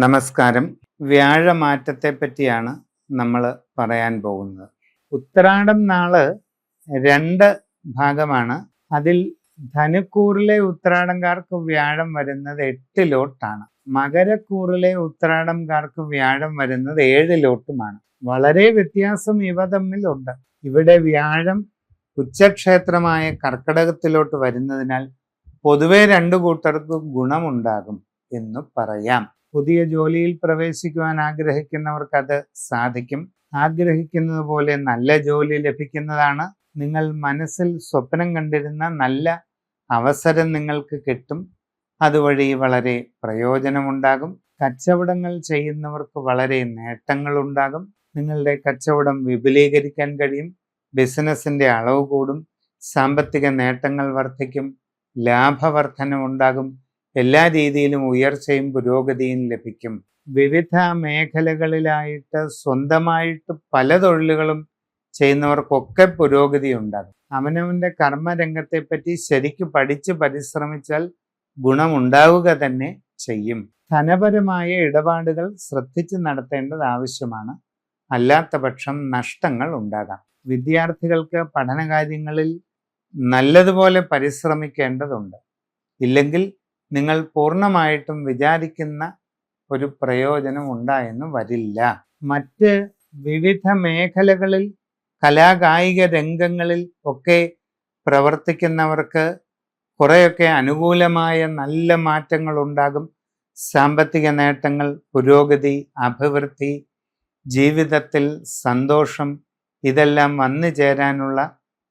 നമസ്കാരം. വ്യാഴമാറ്റത്തെ പറ്റിയാണ് നമ്മൾ പറയാൻ പോകുന്നത്. ഉത്രാടം നാള് 2 ഭാഗമാണ്. അതിൽ ധനുക്കൂറിലെ ഉത്രാടംകാർക്ക് വ്യാഴം വരുന്നത് 8 മകരക്കൂറിലെ ഉത്രാടംകാർക്ക് വ്യാഴം വരുന്നത് 7 വളരെ വ്യത്യാസം ഇവ തമ്മിലുണ്ട്. ഇവിടെ വ്യാഴം ഉച്ചക്ഷേത്രമായ കർക്കടകത്തിലോട്ട് വരുന്നതിനാൽ പൊതുവെ 2 കൂട്ടർക്കും ഗുണമുണ്ടാകും എന്ന് പറയാം. പുതിയ ജോലിയിൽ പ്രവേശിക്കുവാൻ ആഗ്രഹിക്കുന്നവർക്ക് അത് സാധിക്കും. ആഗ്രഹിക്കുന്നത് പോലെ നല്ല ജോലി ലഭിക്കുന്നതാണ്. നിങ്ങൾ മനസ്സിൽ സ്വപ്നം കണ്ടിരുന്ന നല്ല അവസരം നിങ്ങൾക്ക് കിട്ടും. അതുവഴി വളരെ പ്രയോജനമുണ്ടാകും. കച്ചവടങ്ങൾ ചെയ്യുന്നവർക്ക് വളരെ നേട്ടങ്ങളുണ്ടാകും. നിങ്ങളുടെ കച്ചവടം വിപുലീകരിക്കാൻ കഴിയും. ബിസിനസിന്റെ അളവ് കൂടും. സാമ്പത്തിക നേട്ടങ്ങൾ വർദ്ധിക്കും. ലാഭവർധനമുണ്ടാകും. എല്ലാ രീതിയിലും ഉയർച്ചയും പുരോഗതിയും ലഭിക്കും. വിവിധ മേഖലകളിലായിട്ട് സ്വന്തമായിട്ട് പല തൊഴിലുകളും ചെയ്യുന്നവർക്കൊക്കെ പുരോഗതി ഉണ്ടാകും. അവനവൻ്റെ കർമ്മരംഗത്തെപ്പറ്റി ശരിക്കും പഠിച്ച് പരിശ്രമിച്ചാൽ ഗുണമുണ്ടാവുക തന്നെ ചെയ്യും. ധനപരമായ ഇടപാടുകൾ ശ്രദ്ധിച്ച് നടത്തേണ്ടത് ആവശ്യമാണ്. അല്ലാത്ത പക്ഷം നഷ്ടങ്ങൾ ഉണ്ടാകാം. വിദ്യാർത്ഥികൾക്ക് പഠനകാര്യങ്ങളിൽ നല്ലതുപോലെ പരിശ്രമിക്കേണ്ടതുണ്ട്. ഇല്ലെങ്കിൽ നിങ്ങൾ പൂർണ്ണമായിട്ടും വിചാരിക്കുന്ന ഒരു പ്രയോജനം ഉണ്ടായെന്ന് വരില്ല. മറ്റ് വിവിധ മേഖലകളിൽ കലാകായിക രംഗങ്ങളിൽ ഒക്കെ പ്രവർത്തിക്കുന്നവർക്ക് കുറേയൊക്കെ അനുകൂലമായ നല്ല മാറ്റങ്ങൾ ഉണ്ടാകും. സാമ്പത്തിക നേട്ടങ്ങൾ, പുരോഗതി, അഭിവൃദ്ധി, ജീവിതത്തിൽ സന്തോഷം ഇതെല്ലാം വന്നു ചേരാനുള്ള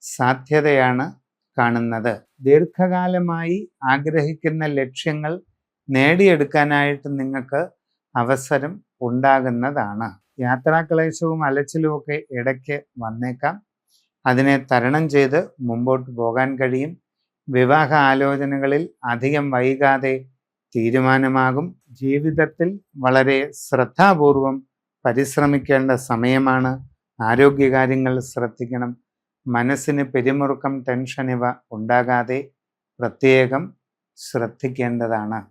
സാധ്യതയാണ് കാണുന്നത്. ദീർഘകാലമായി ആഗ്രഹിക്കുന്ന ലക്ഷ്യങ്ങൾ നേടിയെടുക്കാനായിട്ട് നിങ്ങൾക്ക് അവസരം ഉണ്ടാകുന്നതാണ്. യാത്രാക്ലേശവും അലച്ചിലുമൊക്കെ ഇടയ്ക്ക് വന്നേക്കാം. അതിനെ തരണം ചെയ്ത് മുമ്പോട്ട് പോകാൻ കഴിയും. വിവാഹ ആലോചനകളിൽ അധികം വൈകാതെ തീരുമാനമാകും. ജീവിതത്തിൽ വളരെ ശ്രദ്ധാപൂർവം പരിശ്രമിക്കേണ്ട സമയമാണ്. ആരോഗ്യകാര്യങ്ങൾ ശ്രദ്ധിക്കണം. മനസ്സിന് പിരിമുറുക്കം, ടെൻഷൻ ഇവ ഉണ്ടാകാതെ പ്രത്യേകം ശ്രദ്ധിക്കേണ്ടതാണ്.